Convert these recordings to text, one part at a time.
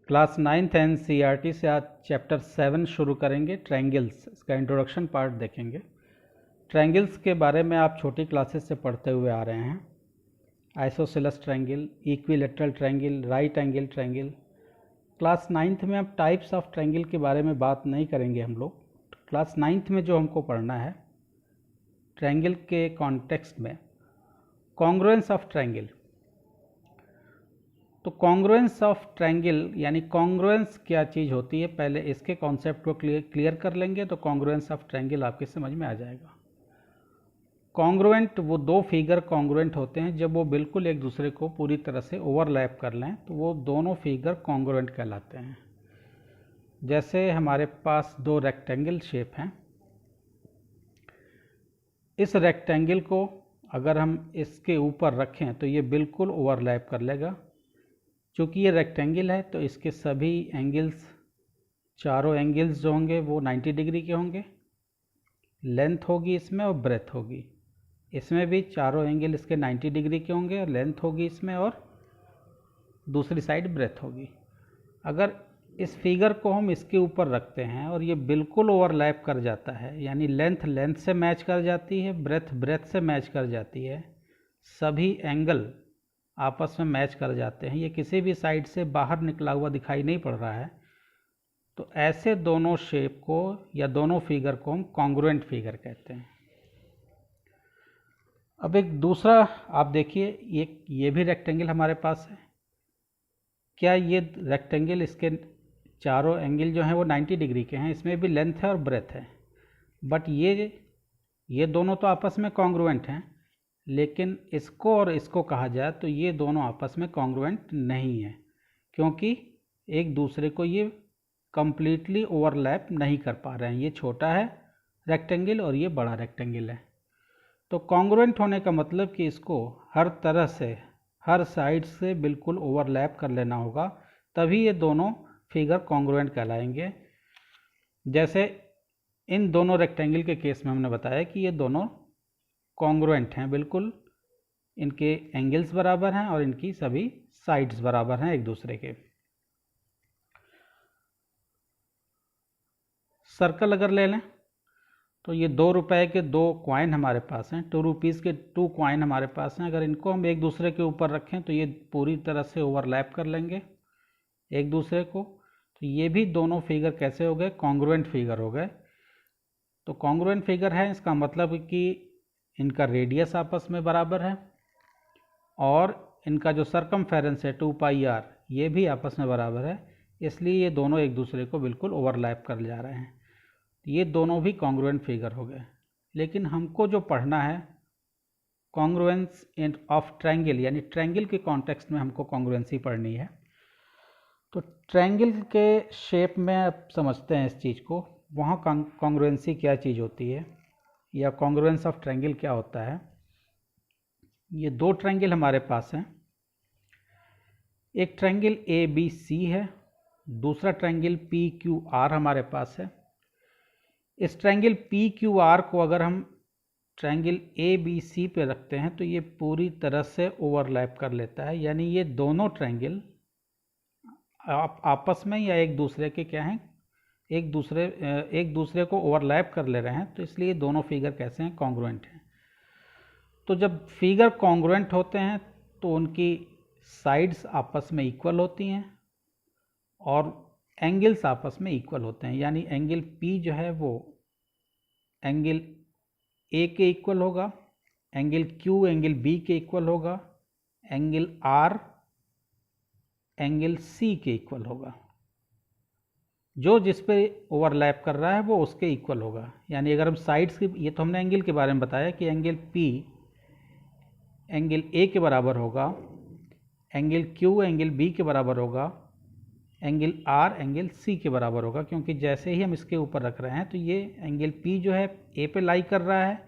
Class 9th NCERT से आज chapter 7 शुरू करेंगे। ट्रायंगल्स, इसका इंट्रोडक्शन पार्ट देखेंगे। ट्रायंगल्स के बारे में आप छोटी क्लासेस से पढ़ते हुए आ रहे हैं। Isosceles triangle, equilateral triangle, right angle triangle. Class 9th में अब टाइप्स ऑफ ट्रायंगल के बारे में बात नहीं करेंगे हम लोग। क्लास 9th में जो हमको पढ़ना है ट्रायंगल के कॉन्टेक्स्ट में कॉन्ग्रुएंस ऑफ ट्रायंगल। तो कॉन्ग्रुएंस ऑफ ट्रायंगल यानी कॉन्ग्रुएंस क्या चीज़ होती है, पहले इसके कॉन्सेप्ट को क्लियर कर लेंगे तो कॉन्ग्रुएंस ऑफ ट्रायंगल आपके समझ में आ जाएगा। कॉन्ग्रुएंट वो दो फिगर कॉन्ग्रुएंट होते हैं जब वो बिल्कुल एक दूसरे को पूरी तरह से ओवरलैप कर लें तो वो दोनों फिगर कॉन्ग्रुएंट कहलाते हैं। जैसे हमारे पास दो रेक्टेंगल शेप हैं, इस रेक्टेंगल को अगर हम इसके ऊपर रखें तो ये बिल्कुल ओवरलैप कर लेगा। चूँकि ये रेक्टेंगल है तो इसके सभी एंगल्स, चारों एंगल्स जो होंगे वो 90 डिग्री के होंगे। लेंथ होगी इसमें और ब्रेथ होगी। इसमें भी चारों एंगल इसके 90 डिग्री के होंगे और लेंथ होगी इसमें और दूसरी साइड ब्रेथ होगी। अगर इस फिगर को हम इसके ऊपर रखते हैं और ये बिल्कुल ओवरलैप कर जाता है, यानी लेंथ लेंथ से मैच कर जाती है, ब्रेथ ब्रेथ से मैच कर जाती है, सभी एंगल आपस में मैच कर जाते हैं, ये किसी भी साइड से बाहर निकला हुआ दिखाई नहीं पड़ रहा है, तो ऐसे दोनों शेप को या दोनों फिगर को हम कॉन्ग्रुएंट फिगर कहते हैं। अब एक दूसरा आप देखिए, ये भी रेक्टेंगल हमारे पास है। क्या ये रेक्टेंगल, इसके चारों एंगल जो हैं वो 90 डिग्री के हैं, इसमें भी लेंथ है और ब्रेथ है, बट ये दोनों तो आपस में कॉन्ग्रुएंट हैं, लेकिन इसको और इसको कहा जाए तो ये दोनों आपस में कॉन्ग्रुएंट नहीं है, क्योंकि एक दूसरे को ये कम्प्लीटली ओवरलैप नहीं कर पा रहे हैं। ये छोटा है रेक्टेंगल और ये बड़ा रेक्टेंगल है। तो कॉन्ग्रुएंट होने का मतलब कि इसको हर तरह से, हर साइड से बिल्कुल ओवरलैप कर लेना होगा, तभी ये दोनों फिगर कॉन्ग्रुएंट कहलाएंगे। जैसे इन दोनों रेक्टेंगल के केस में हमने बताया कि ये दोनों कॉन्ग्रुएंट हैं, बिल्कुल इनके एंगल्स बराबर हैं और इनकी सभी साइड्स बराबर हैं एक दूसरे के। सर्कल अगर ले लें तो ये 2 रुपए के 2 कॉइन हमारे पास हैं, 2 रुपीज़ के 2 कॉइन हमारे पास हैं। अगर इनको हम एक दूसरे के ऊपर रखें तो ये पूरी तरह से ओवरलैप कर लेंगे एक दूसरे को, तो ये भी दोनों फिगर कैसे हो गए, कॉन्ग्रुएंट फिगर हो गए। तो कॉन्ग्रुएंट फिगर है, इसका मतलब कि इनका रेडियस आपस में बराबर है और इनका जो सरकमफेरेंस है 2πr ये भी आपस में बराबर है, इसलिए ये दोनों एक दूसरे को बिल्कुल ओवरलैप कर जा रहे हैं। ये दोनों भी कॉन्ग्रुएंट फिगर हो गए। लेकिन हमको जो पढ़ना है कॉन्ग्रुएंस ऑफ ट्रायंगल, यानी ट्रायंगल के कॉन्टेक्स्ट में हमको कॉन्ग्रुएंसी पढ़नी है। तो ट्रायंगल के शेप में अब समझते हैं इस चीज़ को, वहाँ कॉन्ग्रुएंसी क्या चीज़ होती है या कॉन्ग्रुएंस ऑफ ट्रायंगल क्या होता है। ये दो ट्रायंगल हमारे पास हैं, एक ट्रायंगल ABC है, दूसरा ट्रायंगल PQR हमारे पास है। इस ट्रायंगल PQR को अगर हम ट्रायंगल ABC पे रखते हैं तो ये पूरी तरह से ओवरलैप कर लेता है, यानी ये दोनों ट्रायंगल आपस में या एक दूसरे के क्या हैं, एक दूसरे को ओवरलैप कर ले रहे हैं, तो इसलिए दोनों फिगर कैसे हैं, कॉन्ग्रुएंट हैं। तो जब फिगर कॉन्ग्रुएंट होते हैं तो उनकी साइड्स आपस में इक्वल होती हैं और एंगल्स आपस में इक्वल होते हैं, यानी एंगल P जो है वो एंगल A के इक्वल होगा, एंगल Q एंगल B के इक्वल होगा, एंगल R एंगल C के इक्वल होगा। जो जिस पे ओवरलैप कर रहा है वो उसके इक्वल होगा। यानी अगर हम साइड्स की, ये तो हमने एंगल के बारे में बताया कि एंगल P एंगल A के बराबर होगा, एंगल Q एंगल B के बराबर होगा, एंगल R एंगल C के बराबर होगा, क्योंकि जैसे ही हम इसके ऊपर रख रहे हैं तो ये एंगल P जो है A पे लाई कर रहा है,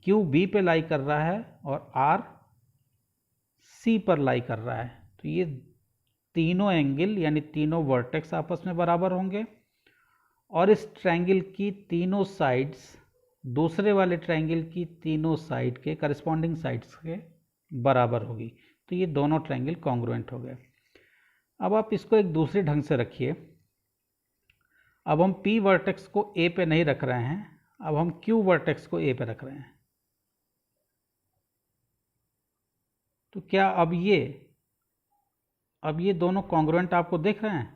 Q B पे लाई कर रहा है और R C पर लाई कर रहा है। तो ये तीनों एंगल यानी तीनों वर्टेक्स आपस में बराबर होंगे और इस ट्रायंगल की तीनों साइड्स दूसरे वाले ट्रायंगल की तीनों साइड के करस्पॉन्डिंग साइड्स के बराबर होगी। तो ये दोनों ट्रायंगल कॉन्ग्रुएंट हो गए। अब आप इसको एक दूसरे ढंग से रखिए। अब हम P वर्टेक्स को A पे नहीं रख रहे हैं, अब हम Q वर्टेक्स को A पे रख रहे हैं। तो क्या अब ये दोनों कॉन्ग्रुएंट आपको दिख रहे हैं?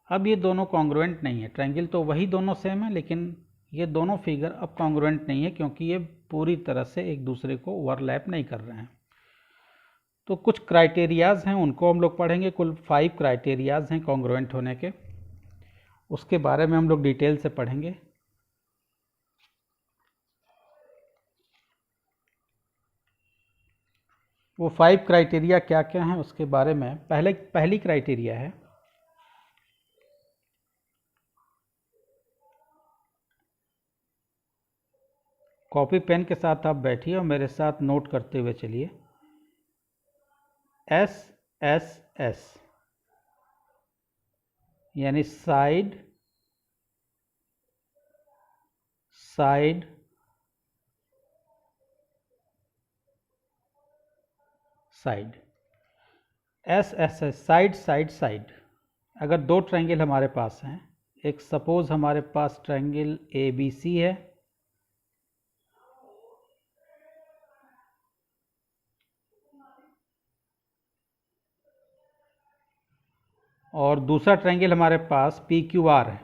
अब ये दोनों कॉन्ग्रुएंट नहीं है। ट्रायंगल तो वही दोनों सेम है, लेकिन ये दोनों फिगर अब कॉन्ग्रुएंट नहीं है, क्योंकि ये पूरी तरह से एक दूसरे को ओवरलैप नहीं कर रहे हैं। तो कुछ क्राइटेरियाज हैं, उनको हम लोग पढ़ेंगे। कुल 5 क्राइटेरियाज हैं कॉन्ग्रुएंट होने के, उसके बारे में हम लोग डिटेल से पढ़ेंगे। वो 5 क्राइटेरिया क्या क्या हैं उसके बारे में पहली क्राइटेरिया है, कॉपी पेन के साथ आप बैठिए और मेरे साथ नोट करते हुए चलिए। SSS यानी side side side. SSS side side side. अगर दो ट्रायंगल हमारे पास हैं, एक सपोज हमारे पास ट्रायंगल ABC है और दूसरा ट्रायंगल हमारे पास PQR है।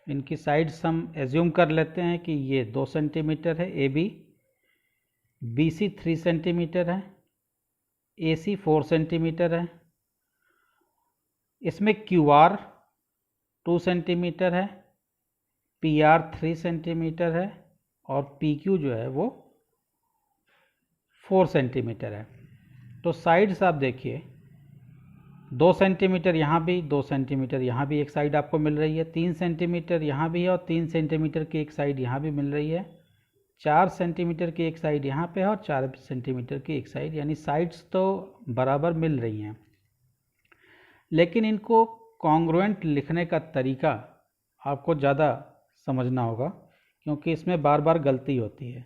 इनकी साइड्स हम एज्यूम कर लेते हैं कि ये 2 सेंटीमीटर है AB, BC 3 सेंटीमीटर है, AC 4 सेंटीमीटर है, इसमें QR 2 सेंटीमीटर है, PR 3 सेंटीमीटर है और PQ जो है वो 4 सेंटीमीटर है। तो साइड्स आप देखिए, 2 सेंटीमीटर यहाँ भी, 2 सेंटीमीटर यहाँ भी एक साइड आपको मिल रही है, 3 सेंटीमीटर यहाँ भी है और 3 सेंटीमीटर की एक साइड यहाँ भी मिल रही है, 4 सेंटीमीटर की एक साइड यहाँ पे है और 4 सेंटीमीटर की एक साइड, यानी साइड्स तो बराबर मिल रही हैं। लेकिन इनको कॉन्ग्रुएंट लिखने का तरीका आपको ज़्यादा समझना होगा, क्योंकि इसमें बार बार गलती होती है।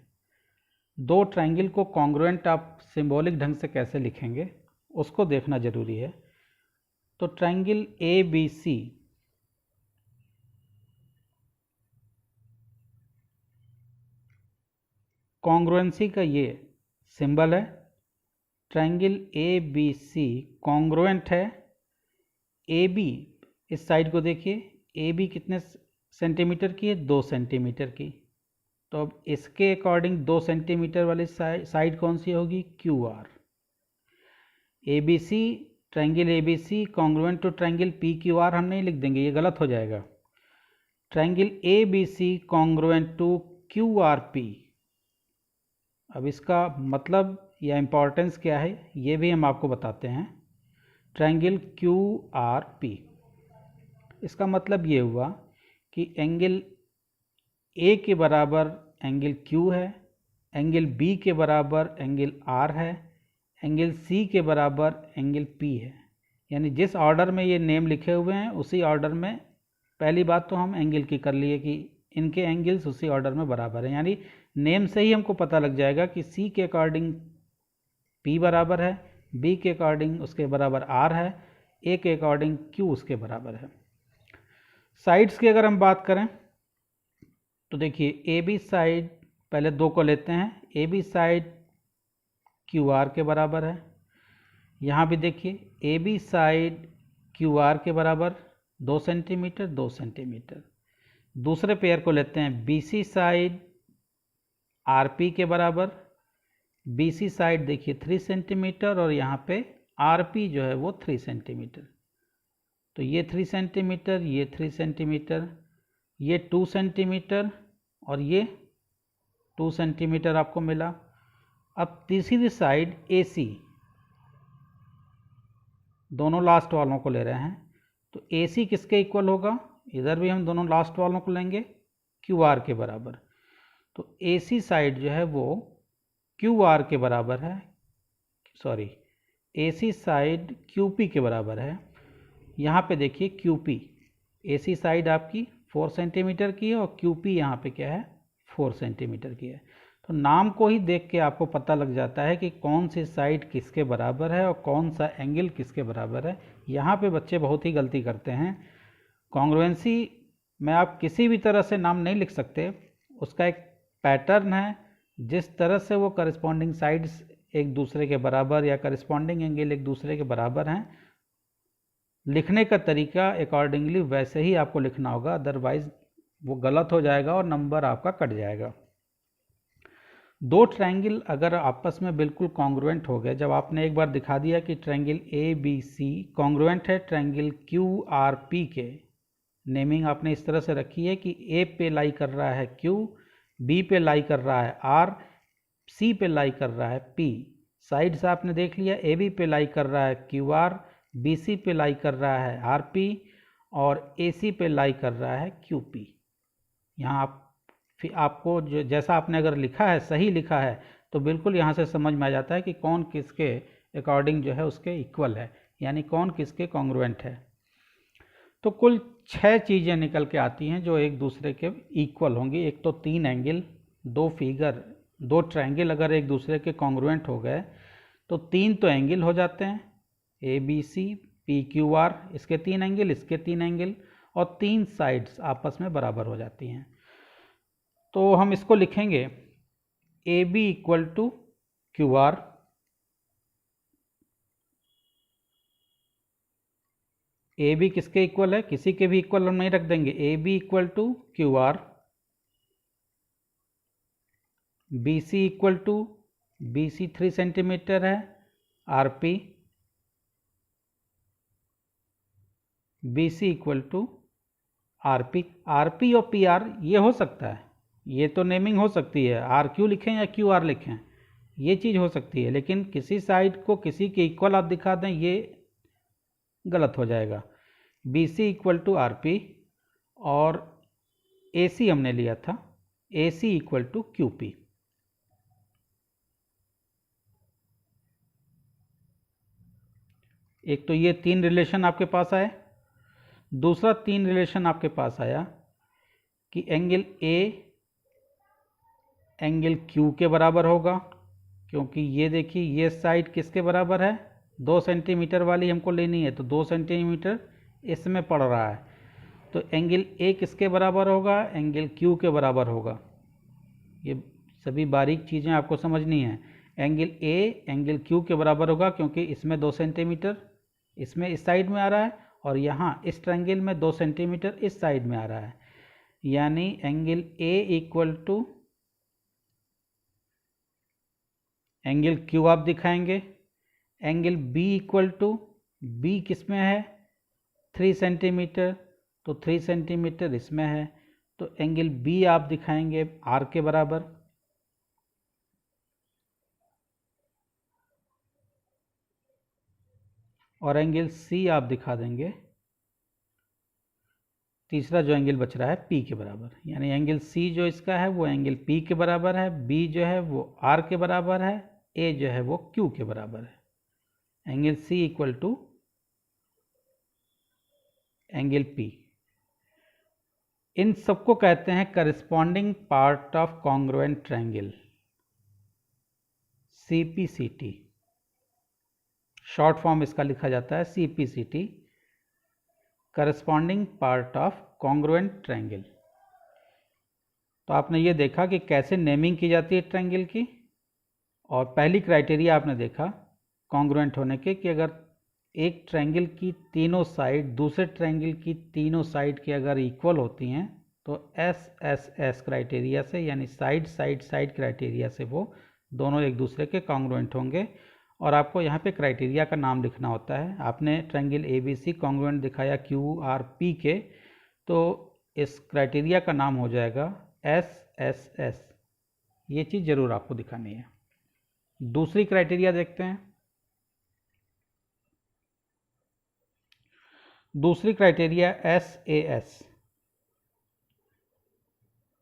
दो ट्रायंगल को कॉन्ग्रुएंट आप सिंबॉलिक ढंग से कैसे लिखेंगे उसको देखना ज़रूरी है। तो ट्रायंगल ABC कॉन्ग्रुएंसी का ये सिंबल है। ट्रायंगल ABC कॉन्ग्रुएंट है। AB, इस साइड को देखिए, AB कितने सेंटीमीटर की है? 2 सेंटीमीटर की। तो अब इसके अकॉर्डिंग 2 सेंटीमीटर वाली साइड कौन सी होगी? QR। ABC, triangle ABC congruent to triangle PQR हम नहीं लिख देंगे, ये गलत हो जाएगा। Triangle ABC congruent to QRP। अब इसका मतलब या इम्पोर्टेंस क्या है ये भी हम आपको बताते हैं। ट्रायंगल QRP, इसका मतलब ये हुआ कि एंगल A के बराबर एंगल Q है, एंगल B के बराबर एंगल R है, एंगल C के बराबर एंगल P है। यानी जिस ऑर्डर में ये नेम लिखे हुए हैं उसी ऑर्डर में पहली बात तो हम एंगल की कर लिए कि इनके एंगल्स उसी ऑर्डर में बराबर हैं। यानी नेम से ही हमको पता लग जाएगा कि C के अकॉर्डिंग P बराबर है, B के अकॉर्डिंग उसके बराबर R है, A के अकॉर्डिंग Q उसके बराबर है। साइड्स की अगर हम बात करें तो देखिए, AB साइड पहले 2 को लेते हैं, AB साइड QR के बराबर है। यहाँ भी देखिए, AB साइड QR के बराबर 2 सेंटीमीटर 2 सेंटीमीटर। दूसरे पेयर को लेते हैं, BC साइड RP के बराबर। BC साइड देखिए 3 सेंटीमीटर और यहाँ पे RP जो है वो 3 सेंटीमीटर। तो ये 3 सेंटीमीटर, ये 3 सेंटीमीटर, ये 2 सेंटीमीटर और ये 2 सेंटीमीटर आपको मिला। अब तीसरी साइड AC, दोनों लास्ट वालों को ले रहे हैं, तो AC किसके इक्वल होगा? इधर भी हम दोनों लास्ट वालों को लेंगे QR के बराबर। तो AC साइड जो है वो QR के बराबर है, सॉरी AC साइड QP के बराबर है। यहाँ पे देखिए QP, AC साइड आपकी 4 सेंटीमीटर की है और QP यहाँ पे क्या है? 4 सेंटीमीटर की है। तो नाम को ही देख के आपको पता लग जाता है कि कौन सी साइड किसके बराबर है और कौन सा एंगल किसके बराबर है। यहाँ पे बच्चे बहुत ही गलती करते हैं। कॉन्ग्रुएंसी में आप किसी भी तरह से नाम नहीं लिख सकते, उसका एक पैटर्न है। जिस तरह से वो करस्पॉन्डिंग साइड्स एक दूसरे के बराबर या करस्पॉन्डिंग एंगल एक दूसरे के बराबर हैं, लिखने का तरीका अकॉर्डिंगली वैसे ही आपको लिखना होगा, अदरवाइज वो गलत हो जाएगा और नंबर आपका कट जाएगा। दो ट्रायंगल अगर आपस में बिल्कुल कॉन्ग्रुएंट हो गए, जब आपने एक बार दिखा दिया कि triangle A B C congruent है ट्रायंगल क्यू आर पी के, नेमिंग आपने इस तरह से रखी है कि ए पे लाई कर रहा है क्यू, बी पे लाई कर रहा है आर, सी पे लाई कर रहा है पी। साइड से आपने देख लिया, ए बी पे लाई कर रहा है क्यू आर, बी सी पे लाई कर रहा है आर पी और ए सी पे लाई कर रहा है क्यू पी। यहाँ आप फिर आपको जो जैसा आपने अगर लिखा है सही लिखा है तो बिल्कुल यहाँ से समझ में आ जाता है कि कौन किसके अकॉर्डिंग जो है उसके इक्वल है, यानी कौन किसके कॉन्ग्रुएंट है। तो कुल 6 चीज़ें निकल के आती हैं जो एक दूसरे के इक्वल होंगी। एक तो 3 एंगल, 2 फिगर, 2 ट्रायंगल अगर एक दूसरे के कॉन्ग्रुएंट हो गए तो 3 तो एंगल हो जाते हैं, A B C P Q R, इसके 3 एंगल, इसके 3 एंगल, और 3 साइड्स आपस में बराबर हो जाती हैं। तो हम इसको लिखेंगे A B equal to Q R, A B किसके इक्वल है, किसी के भी इक्वल हम नहीं रख देंगे, A B equal to Q R, B C equal to, B C 3 centimetre है, R P, B C equal to R P. R P और पी आर ये हो सकता है, ये तो नेमिंग हो सकती है, आर क्यू लिखें या क्यू आर लिखें, ये चीज़ हो सकती है, लेकिन किसी साइड को किसी के इक्वल आप दिखा दें ये गलत हो जाएगा। B C equal to R P और ए सी हमने लिया था, A C equal to Q P. एक तो ये 3 रिलेशन आपके पास आए। दूसरा 3 रिलेशन आपके पास आया कि एंगल ए एंगल क्यू के बराबर होगा, क्योंकि ये देखिए ये साइड किसके बराबर है, 2 सेंटीमीटर वाली हमको लेनी है, तो 2 सेंटीमीटर इसमें पड़ रहा है, तो एंगल ए किसके बराबर होगा, एंगल क्यू के बराबर होगा। ये सभी बारीक चीज़ें आपको समझनी है। एंगल ए एंगल क्यू के बराबर होगा क्योंकि इसमें 2 सेंटीमीटर इसमें इस साइड में आ रहा है और यहाँ इस ट्रायंगल में 2 सेंटीमीटर इस साइड में आ रहा है, यानी angle A equal to angle Q आप दिखाएंगे, angle B equal to, B किस में है 3 सेंटीमीटर, तो 3 सेंटीमीटर इसमें है, तो एंगल बी आप दिखाएंगे आर के बराबर। और एंगल सी आप दिखा देंगे, तीसरा जो एंगल बच रहा है पी के बराबर, यानी एंगल सी जो इसका है वो एंगल पी के बराबर है, बी जो है वो आर के बराबर है, ए जो है वो क्यू के बराबर है। Angle C equal to angle P. इन सबको कहते हैं corresponding part of congruent triangle, CPCT. Short form इसका लिखा जाता है CPCT, corresponding part of congruent triangle. तो आपने ये देखा कि कैसे नेमिंग की जाती है ट्रायंगल की, और पहली क्राइटेरिया आपने देखा कॉन्ग्रुएंट होने के कि अगर एक ट्रायंगल की तीनों साइड दूसरे ट्रायंगल की तीनों साइड की अगर इक्वल होती हैं तो एस क्राइटेरिया से, यानी साइड साइड साइड क्राइटेरिया से वो दोनों एक दूसरे के कॉन्ग्रुएंट होंगे। और आपको यहाँ पे क्राइटेरिया का नाम लिखना होता है। आपने triangle A B C congruent दिखाया क्यू आर पी के, तो इस क्राइटेरिया का नाम हो जाएगा एस। ये चीज़ ज़रूर आपको दिखानी है। दूसरी क्राइटेरिया देखते हैं। दूसरी क्राइटेरिया एस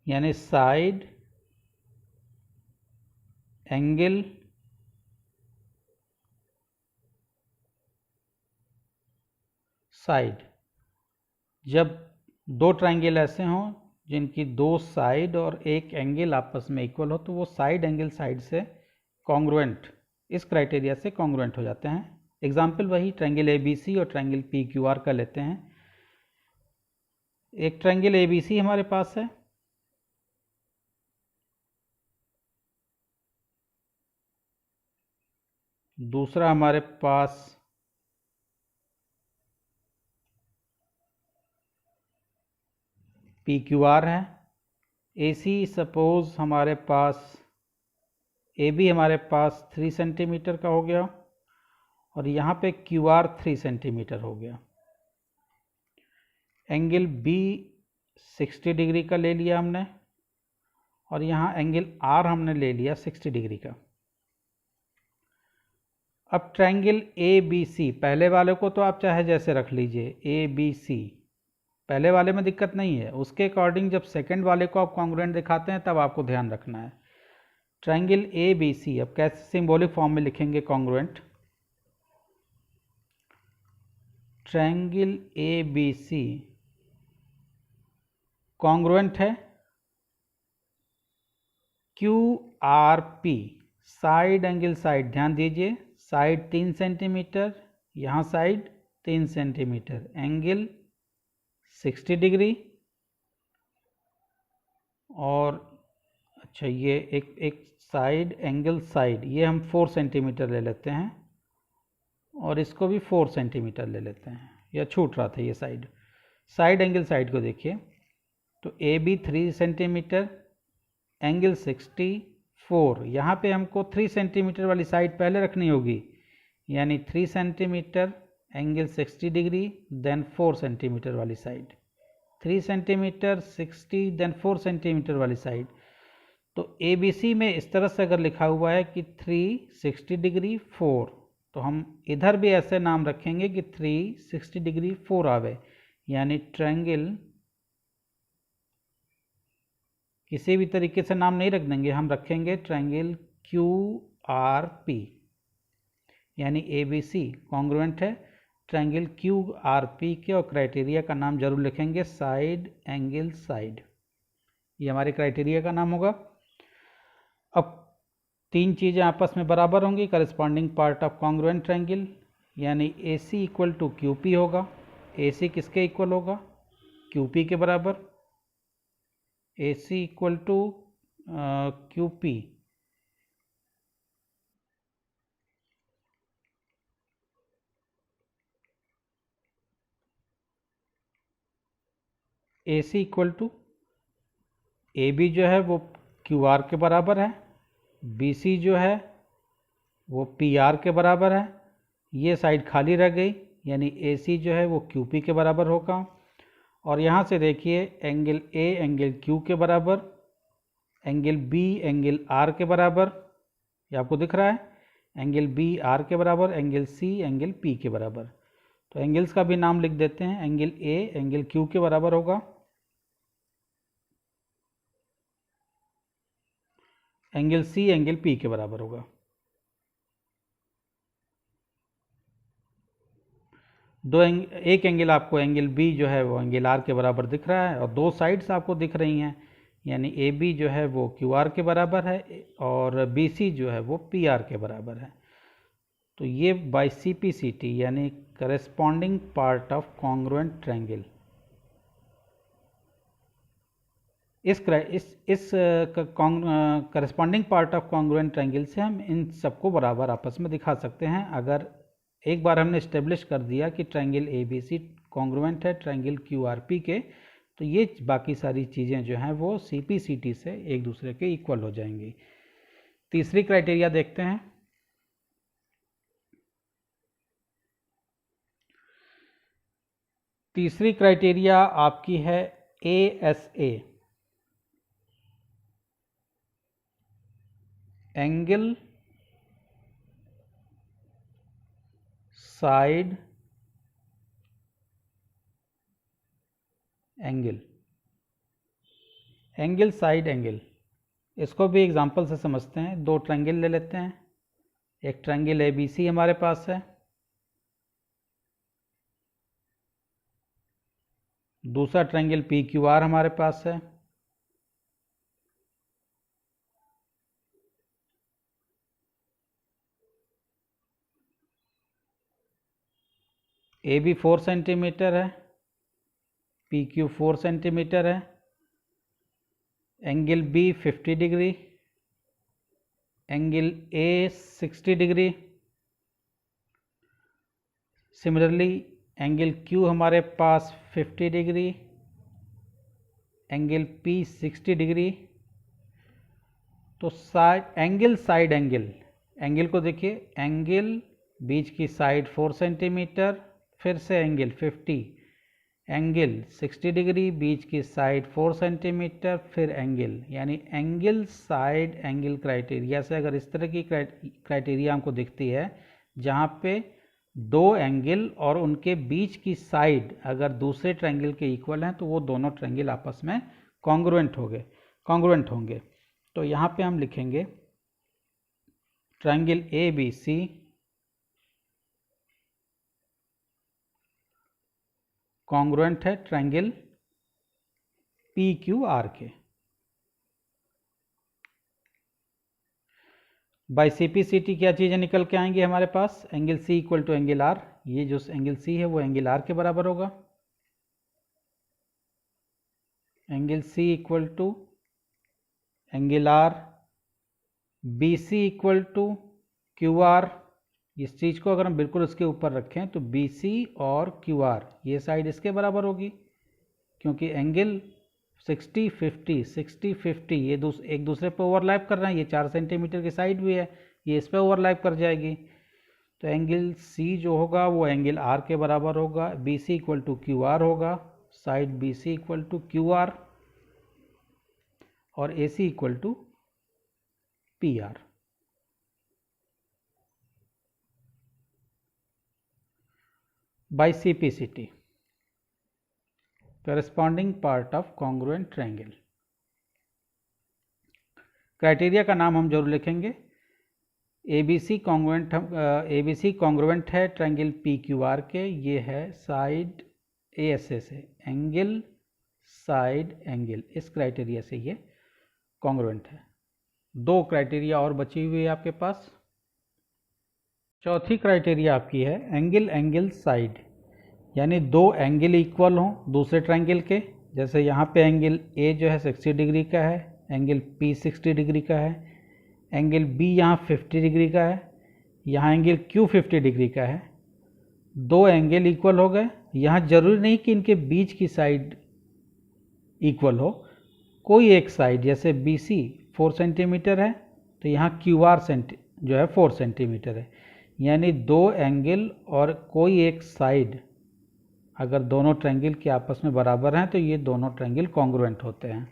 यानी साइड एंगल साइड। जब दो ट्रायंगल ऐसे हों जिनकी दो साइड और एक एंगल आपस में इक्वल हो, तो वो साइड एंगल साइड से कॉन्ग्रुएंट, इस क्राइटेरिया से कॉन्ग्रुएंट हो जाते हैं। एग्जाम्पल वही ट्रायंगल ABC और ट्रायंगल PQR का लेते हैं। एक ट्रायंगल ABC हमारे पास है, दूसरा हमारे पास PQR है। AC सपोज हमारे पास, AB हमारे पास 3 सेंटीमीटर का हो गया और यहाँ पे QR 3 सेंटीमीटर हो गया। एंगल B 60 डिग्री का ले लिया हमने और यहाँ एंगल R हमने ले लिया 60 डिग्री का। अब ट्रायंगल ABC, पहले वाले को तो आप चाहे जैसे रख लीजिए, ABC पहले वाले में दिक्कत नहीं है, उसके अकॉर्डिंग जब सेकंड वाले को आप कॉन्ग्रुएंट दिखाते हैं तब आपको ध्यान रखना है। ट्रायंगल ABC अब कैसे सिंबॉलिक फॉर्म में लिखेंगे कॉन्ग्रुएंट? ट्रायंगल ABC कॉन्ग्रुएंट है QRP, साइड एंगल साइड, ध्यान दीजिए, साइड 3 सेंटीमीटर, यहाँ साइड 3 सेंटीमीटर, एंगल 60 डिग्री। और अच्छा, ये एक साइड एंगल साइड, ये हम 4 सेंटीमीटर ले लेते हैं और इसको भी 4 सेंटीमीटर ले लेते हैं, या छूट रहा था ये साइड। साइड एंगल साइड को देखिए, तो AB 3 सेंटीमीटर, एंगल 64, यहाँ पे हमको 3 सेंटीमीटर वाली साइड पहले रखनी होगी, यानी 3 centimetre angle 60 degree, then 4 centimetre वाली साइड, 3 सेंटीमीटर 60 देन 4 सेंटीमीटर वाली साइड। तो ABC में इस तरह से अगर लिखा हुआ है कि 360 डिग्री 4, तो हम इधर भी ऐसे नाम रखेंगे कि 360 डिग्री 4 आवे, यानी ट्रायंगल, किसी भी तरीके से नाम नहीं रख देंगे, हम रखेंगे ट्रायंगल QRP, यानी ABC कॉन्ग्रुएंट है ट्रायंगल QRP के, और क्राइटेरिया का नाम जरूर लिखेंगे साइड एंगल साइड, ये हमारे क्राइटेरिया का नाम होगा। अब तीन चीज़ें आपस में बराबर होंगी, corresponding part of congruent triangle, यानी AC इक्वल टू QP होगा। AC किसके इक्वल होगा? QP के बराबर। AC equal to QP, AC equal to AB जो है वो QR के बराबर है, BC जो है वो PR के बराबर है, ये साइड खाली रह गई, यानी AC जो है वो QP के बराबर होगा। और यहाँ से देखिए एंगल A एंगल Q के बराबर, एंगल B एंगल R के बराबर, ये आपको दिख रहा है, एंगल B R के बराबर, एंगल C एंगल P के बराबर। तो एंगल्स का भी नाम लिख देते हैं, एंगल A एंगल Q के बराबर होगा, एंगल C एंगल P के बराबर होगा। एक एंगल आपको एंगल B जो है वो एंगल R के बराबर दिख रहा है, और दो साइड्स आपको दिख रही हैं, यानी AB जो है वो QR के बराबर है और BC जो है वो PR के बराबर है। तो ये बाय CPCT यानी corresponding part of congruent triangle, इस corresponding part of congruent triangle से हम इन सबको बराबर आपस में दिखा सकते हैं। अगर एक बार हमने इस्टेब्लिश कर दिया कि ट्रायंगल ABC कॉन्ग्रुएंट है ट्रायंगल QRP के, तो ये बाकी सारी चीज़ें जो हैं वो CPCT से एक दूसरे के इक्वल हो जाएंगी। तीसरी क्राइटेरिया देखते हैं। तीसरी क्राइटेरिया आपकी है ASA, angle side angle, angle side angle. इसको भी एग्जांपल से समझते हैं। दो ट्रायंगल ले लेते हैं, एक ट्रायंगल ABC हमारे पास है, दूसरा ट्रायंगल PQR हमारे पास है। ए बी 4 सेंटीमीटर है, पी क्यू 4 सेंटीमीटर है, angle B 50 degree, angle A 60 degree. Similarly angle Q हमारे पास 50 डिग्री, एंगल पी 60 डिग्री। तो साइड एंगल को देखिए, एंगल बीच की साइड 4 सेंटीमीटर, फिर से एंगल 50, एंगल 60 डिग्री, बीच की साइड 4 सेंटीमीटर, फिर एंगल, यानी एंगल साइड एंगल क्राइटेरिया से अगर इस तरह की क्राइटेरिया हमको दिखती है जहाँ पे दो एंगल और उनके बीच की साइड अगर दूसरे ट्रायंगल के इक्वल हैं तो वो दोनों ट्रायंगल आपस में कॉन्ग्रुएंट होंगे। तो यहाँ पे हम लिखेंगे triangle A B C congruent है ट्रायंगल पी क्यू आर के। By C P C T क्या चीज़ें निकल के आएंगी हमारे पास, angle C equal to angle R, ये जो एंगल सी है वो एंगल आर के बराबर होगा। Angle C equal to angle R, B C equal to Q R. इस चीज़ को अगर हम बिल्कुल उसके ऊपर रखें तो बी सी और क्यू आर ये साइड इसके बराबर होगी, क्योंकि एंगल 60-50 ये एक दूसरे पे ओवरलैप कर रहे हैं। ये 4 सेंटीमीटर की साइड भी है, ये इस पे ओवरलैप कर जाएगी। तो एंगल सी जो होगा वो एंगल आर के बराबर होगा, B C equal to Q R होगा, side B C equal to Q R, और A C equal to P R. By C P C T corresponding part of congruent triangle. Criteria का नाम हम जरूर लिखेंगे। ए बी सी कॉन्ग्रुएंट है triangle P Q R के, ये है साइड ए एस ए से एंगल साइड एंगल, इस क्राइटेरिया से ये कॉन्ग्रुएंट है। दो क्राइटेरिया और बची हुई है आपके पास। चौथी क्राइटेरिया आपकी है एंगल साइड, यानी दो एंगल इक्वल हों दूसरे ट्रायंगल के। जैसे यहाँ पे एंगल ए जो है 60 डिग्री का है, एंगल पी 60 डिग्री का है, एंगल बी यहाँ 50 डिग्री का है, यहाँ एंगल क्यू 50 डिग्री का है। दो एंगल इक्वल हो गए। यहाँ जरूरी नहीं कि इनके बीच की साइड इक्वल हो, कोई एक साइड जैसे बी सी 4 सेंटीमीटर है तो यहाँ क्यू आर जो है 4 सेंटीमीटर है, यानी दो एंगल और कोई एक साइड अगर दोनों ट्रायंगल के आपस में बराबर हैं तो ये दोनों ट्रायंगल कॉन्ग्रुएंट होते हैं।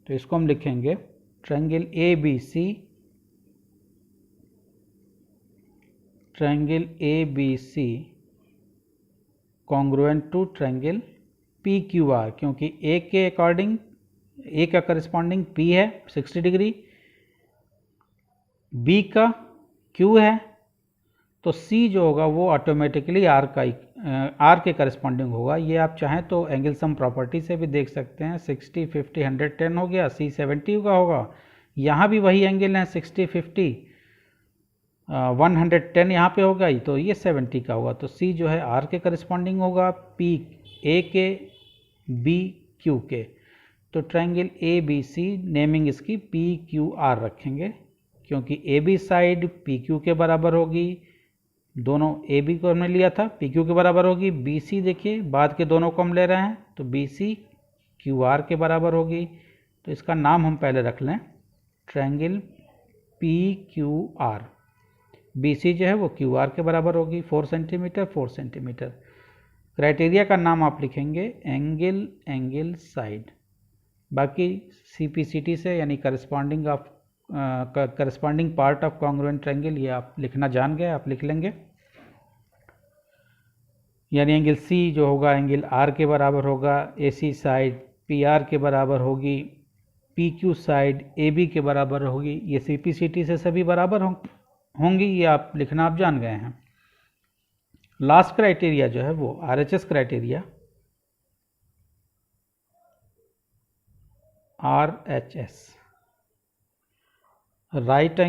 तो इसको हम लिखेंगे triangle A B C, triangle A B C congruent to triangle P Q R, क्योंकि ए के अकॉर्डिंग ए का करस्पॉन्डिंग पी है 60 डिग्री, बी का क्यू है, तो सी जो होगा वो ऑटोमेटिकली आर के करस्पॉन्डिंग होगा। ये आप चाहें तो एंगल सम प्रॉपर्टी से भी देख सकते हैं। 60 50 110 हो गया, सी 70 का होगा। यहाँ भी वही एंगल है 60 50 110 यहाँ पे होगा, तो ये 70 का होगा। तो सी जो है आर के करस्पॉन्डिंग होगा, पी ए के, बी क्यू के। तो triangle A B C naming इसकी पी क्यू आर रखेंगे, क्योंकि A B side P Q के बराबर होगी। दोनों ए बी को हमने लिया था, पी क्यू के बराबर होगी। बी सी देखिए बाद के दोनों को हम ले रहे हैं, तो बी सी क्यू आर के बराबर होगी। तो इसका नाम हम पहले रख लें triangle P Q R. B C जो है वो क्यू आर के बराबर होगी, 4 सेंटीमीटर 4 सेंटीमीटर। क्राइटेरिया का नाम आप लिखेंगे एंगल साइड। बाकी सी पी सी टी से यानी corresponding part of congruent triangle, ये आप लिखना जान गए, आप लिख लेंगे। यानी एंगल सी जो होगा एंगल आर के बराबर होगा, A C side P R के बराबर होगी, P Q side A B के बराबर होगी। ये सी पी सी टी से सभी बराबर होंगी, ये आप लिखना आप जान गए हैं। लास्ट क्राइटेरिया जो है वो R H S criteria, R H S, right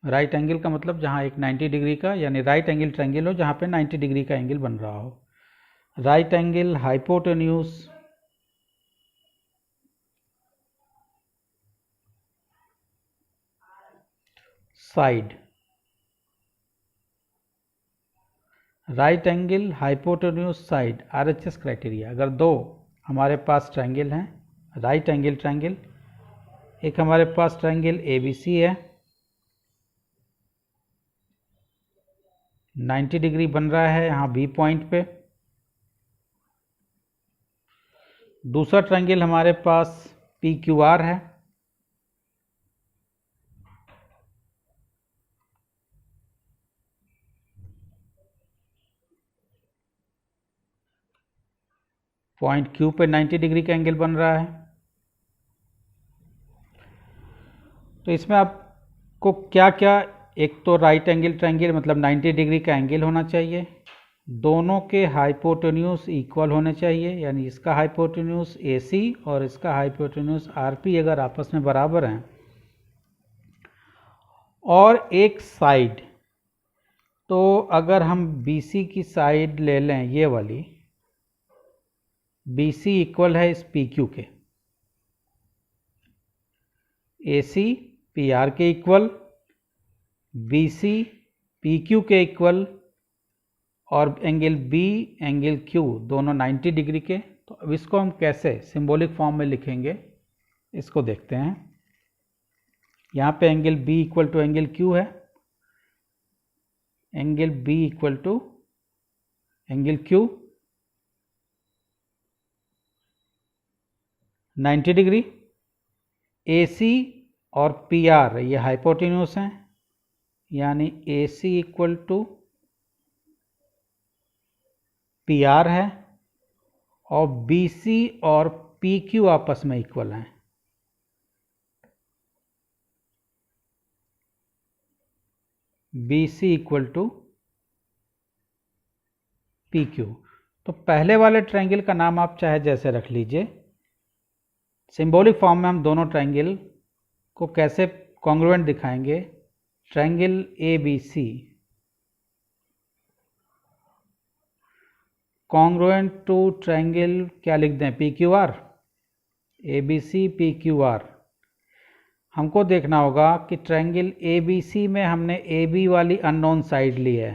right angle का मतलब जहाँ एक 90 डिग्री का यानी राइट एंगल ट्रायंगल हो जहाँ पे 90 डिग्री का एंगल बन रहा हो। Right angle hypotenuse side. Right angle hypotenuse side RHS criteria. अगर दो हमारे पास ट्रायंगल हैं, राइट एंगल ट्रायंगल, एक हमारे पास ट्रायंगल ABC है, 90 डिग्री बन रहा है यहाँ B पॉइंट पे। दूसरा ट्रायंगल हमारे पास PQR है, पॉइंट Q पे 90 डिग्री का एंगल बन रहा है। तो इसमें आपको क्या क्या, एक तो राइट एंगल ट्रायंगल मतलब 90 डिग्री का एंगल होना चाहिए, दोनों के हाइपोटेन्यूज इक्वल होने चाहिए, यानी इसका हाइपोटेन्यूज AC और इसका हाइपोटेन्यूज RP अगर आपस में बराबर हैं, और एक साइड, तो अगर हम BC की साइड ले लें ये वाली, BC इक्वल है इस PQ के, AC PR के इक्वल, BC PQ के इक्वल, और एंगल B एंगल Q दोनों 90 डिग्री के। तो अब इसको हम कैसे सिंबॉलिक फॉर्म में लिखेंगे इसको देखते हैं। यहाँ पे angle B equal to angle Q है, angle B equal to angle Q 90 degree. AC और PR ये हाइपोटेन्यूज हैं, यानी AC इक्वल टू PR है, और BC और PQ आपस में इक्वल हैं। BC equal to PQ। तो पहले वाले ट्रायंगल का नाम आप चाहे जैसे रख लीजिए। सिंबॉलिक फॉर्म में हम दोनों ट्रायंगल को कैसे कॉन्ग्रुएंट दिखाएंगे। Triangle ABC congruent to triangle क्या लिख दें, PQR। ABC PQR। हमको देखना होगा कि ट्रायंगल ABC में हमने AB वाली अननोन साइड ली है,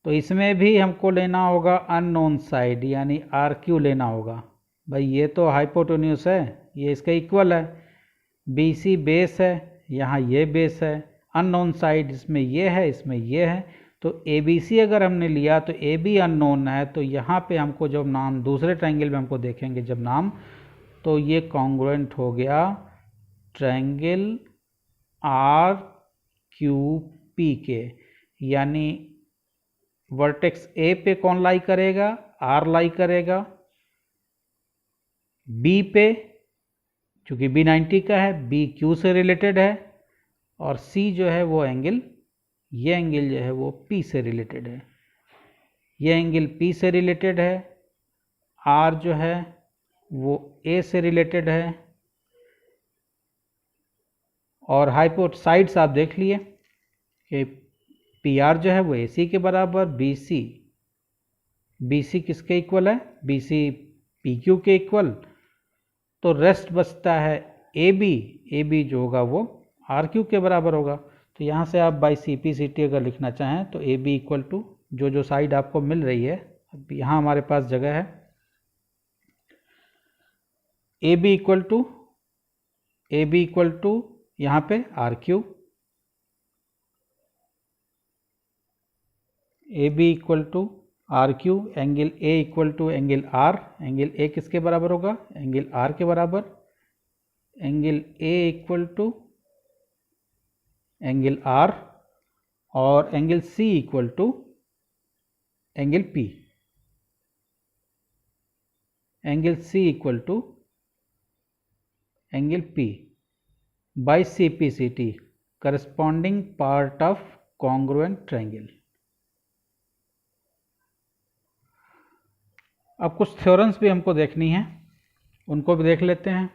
तो इसमें भी हमको लेना होगा अननोन साइड यानी RQ लेना होगा। भाई ये तो हाइपोटेन्यूज है, ये इसका इक्वल है। BC बेस है, यहाँ ये बेस है। अननोन साइड इसमें ये है, इसमें ये है। तो ABC अगर हमने लिया तो AB अननोन है, तो यहाँ पे हमको जब नाम दूसरे ट्रायंगल में हमको देखेंगे जब नाम, तो ये कॉन्ग्रुएंट हो गया ट्रायंगल RQP के, यानी वर्टेक्स A पे कौन लाई करेगा, R लाई करेगा। B पे चूंकि B 90 का है, B Q से रिलेटेड है, और C जो है वो एंगल, ये एंगल जो है वो P से रिलेटेड है, ये एंगल P से रिलेटेड है। R जो है वो A से रिलेटेड है, और हाइपोट साइड्स आप देख लिए कि PR जो है वो AC के बराबर, BC किसके इक्वल है, BC PQ के इक्वल। तो रेस्ट बचता है AB जो होगा वो RQ के बराबर होगा। तो यहाँ से आप बाई CP/CT अगर लिखना चाहें तो AB इक्वल टू जो साइड आपको मिल रही है, अब यहाँ हमारे पास जगह है, AB इक्वल टू यहाँ पे RQ, AB equal to RQ, angle A equal to angle R। Angle A किसके बराबर होगा, एंगल R के बराबर। Angle A equal to angle R, और angle C equal to angle P। Angle C equal to angle P by CP/CT, corresponding part of congruent triangle. अब कुछ theorems भी हमको देखनी है, उनको भी देख लेते हैं।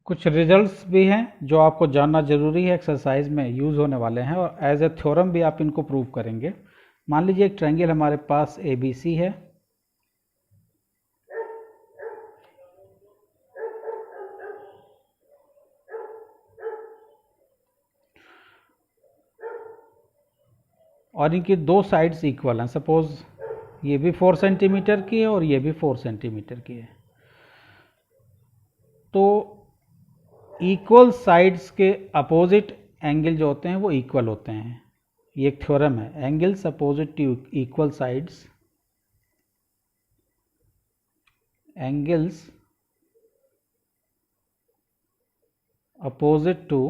कुछ रिजल्ट्स भी हैं जो आपको जानना जरूरी है, एक्सरसाइज में यूज़ होने वाले हैं और एज ए थ्योरम भी आप इनको प्रूव करेंगे। मान लीजिए एक ट्रायंगल हमारे पास ए बी सी है, और इनकी दो साइड्स इक्वल हैं। सपोज ये भी 4 सेंटीमीटर की है और ये भी 4 सेंटीमीटर की है। तो इक्वल साइड्स के अपोजिट एंगल जो होते हैं वो इक्वल होते हैं। ये एक थ्योरम है, angles opposite to equal sides, angles opposite to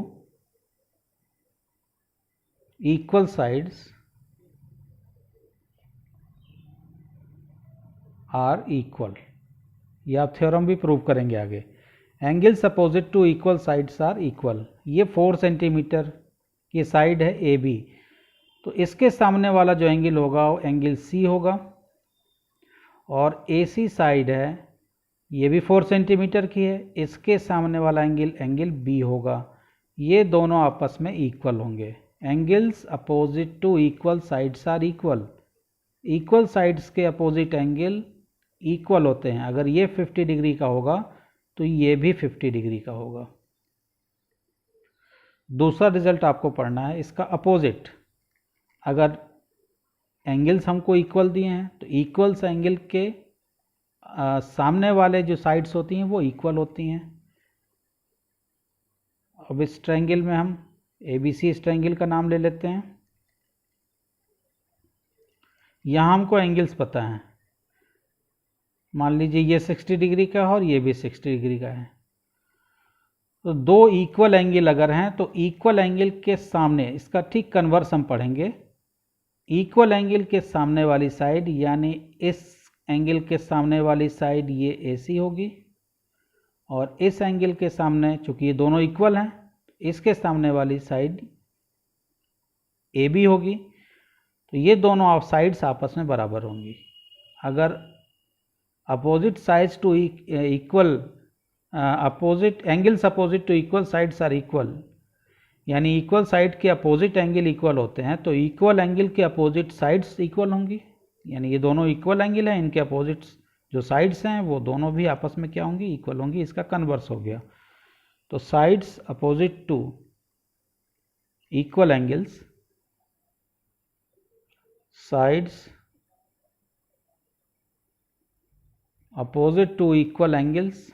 equal sides are equal. ये आप थ्योरम भी प्रूव करेंगे आगे। Angles opposite to equal sides are equal. ये 4 सेंटीमीटर की साइड है ए बी, तो इसके सामने वाला जो एंगल होगा वो एंगल सी होगा, और ए सी साइड है, ये भी 4 सेंटीमीटर की है, इसके सामने वाला एंगल एंगल बी होगा। ये दोनों आपस में इक्वल होंगे। Angles opposite to equal sides are equal. Equal sides के अपोजिट एंगल इक्वल होते हैं। अगर ये 50 डिग्री का होगा तो ये भी 50 डिग्री का होगा। दूसरा रिजल्ट आपको पढ़ना है इसका अपोजिट। अगर एंगल्स हमको इक्वल दिए हैं तो इक्वल्स एंगल के सामने वाले जो साइड्स होती हैं वो इक्वल होती हैं। अब इस ट्रायंगल में हम ए बी सी इस ट्रायंगल का नाम ले लेते हैं। यहाँ हमको एंगल्स पता है, मान लीजिए ये 60 डिग्री का है और ये भी 60 डिग्री का है। तो दो इक्वल एंगल अगर हैं तो इक्वल एंगल के सामने, इसका ठीक कन्वर्स हम पढ़ेंगे, इक्वल एंगल के सामने वाली साइड यानी इस एंगल के सामने वाली साइड ये ए सी होगी, और इस एंगल के सामने, चूंकि ये दोनों इक्वल हैं, इसके सामने वाली साइड ए बी होगी। तो ये दोनों साइड्स आपस में बराबर होंगी। अगर opposite sides to equal opposite angles opposite to equal sides are equal, यानी इक्वल साइड के अपोजिट एंगल इक्वल होते हैं, तो इक्वल एंगल के अपोजिट साइड्स इक्वल होंगी। यानी ये दोनों इक्वल एंगल हैं, इनके अपोजिट जो साइड्स हैं वो दोनों भी आपस में क्या होंगी, इक्वल होंगी। इसका कन्वर्स हो गया। तो sides opposite to equal angles, sides opposite to equal angles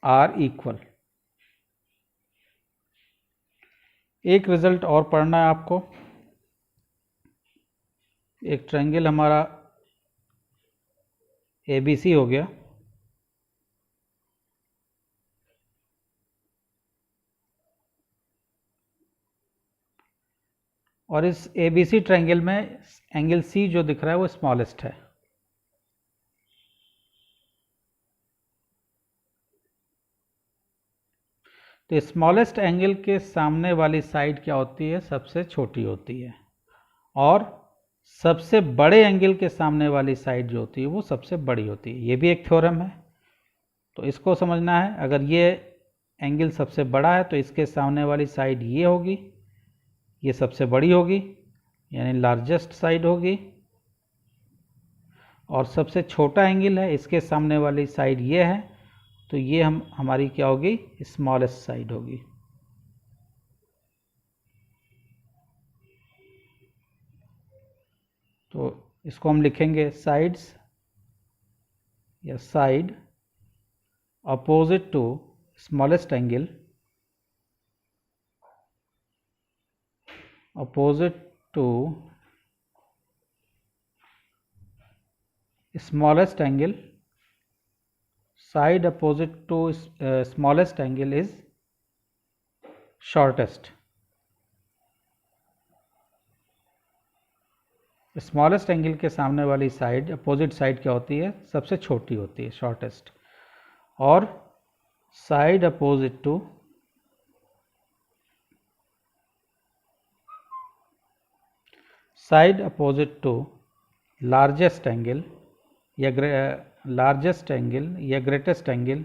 are equal. एक रिजल्ट और पढ़ना है आपको। एक ट्रायंगल हमारा ए बी सी हो गया, और इस ए बी सी ट्रायंगल में एंगल सी जो दिख रहा है वो स्मॉलेस्ट है। तो स्मॉलेस्ट एंगल के सामने वाली साइड क्या होती है, सबसे छोटी होती है, और सबसे बड़े एंगल के सामने वाली साइड जो होती है वो सबसे बड़ी होती है। ये भी एक थ्योरम है, तो इसको समझना है। अगर ये एंगल सबसे बड़ा है तो इसके सामने वाली साइड ये होगी, ये सबसे बड़ी होगी यानी लार्जेस्ट साइड होगी, और सबसे छोटा एंगल है, इसके सामने वाली साइड ये है, तो ये हमारी क्या होगी, स्मॉलेस्ट साइड होगी। तो इसको हम लिखेंगे साइड्स या side opposite to smallest angle, opposite to smallest angle, side opposite to smallest angle is shortest. Smallest angle के सामने वाली साइड, अपोजिट साइड क्या होती है, सबसे छोटी होती है, शॉर्टेस्ट। और side opposite to largest angle या greatest angle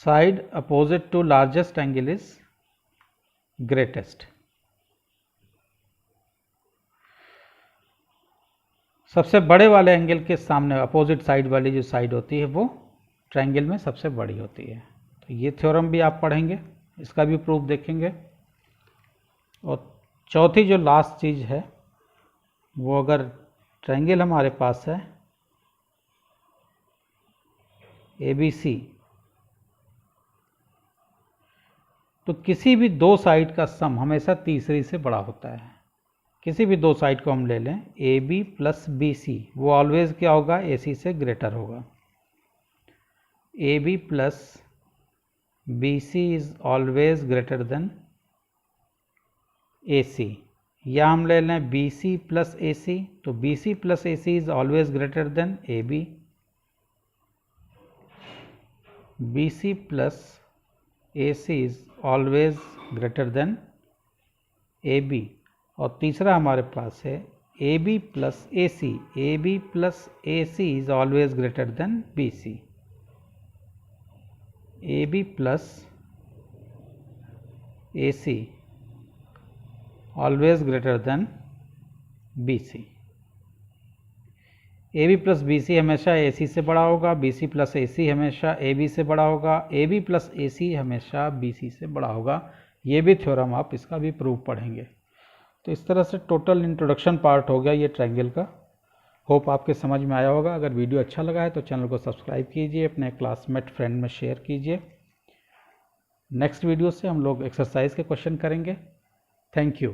side opposite to largest angle is greatest. सबसे बड़े वाले एंगल के सामने अपोजिट साइड वाली जो साइड होती है वो ट्रायंगल में सबसे बड़ी होती है। तो ये थ्योरम भी आप पढ़ेंगे, इसका भी प्रूफ देखेंगे। और चौथी जो लास्ट चीज़ है वो, अगर ट्रायंगल हमारे पास है ABC, तो किसी भी दो साइड का सम हमेशा तीसरी से बड़ा होता है। किसी भी दो साइड को हम ले लें AB प्लस BC, वो ऑलवेज क्या होगा, AC से ग्रेटर होगा। AB plus BC is always greater than AC। या हम ले लें BC प्लस AC, तो BC plus AC is always greater than AB। BC plus AC is always greater than AB। और तीसरा हमारे पास है AB plus AC, AB plus AC is always greater than BC। AB plus AC always greater than BC। AB plus BC हमेशा AC से बड़ा होगा, BC plus AC हमेशा AB से बड़ा होगा, AB प्लस AC हमेशा BC से बड़ा होगा। ये भी थ्योरम आप इसका भी प्रूफ पढ़ेंगे। तो इस तरह से टोटल इंट्रोडक्शन पार्ट हो गया ये ट्रायंगल का। होप आपके समझ में आया होगा। अगर वीडियो अच्छा लगा है तो चैनल को सब्सक्राइब कीजिए, अपने क्लासमेट फ्रेंड में शेयर कीजिए। नेक्स्ट वीडियो से हम लोग एक्सरसाइज के क्वेश्चन करेंगे। Thank you.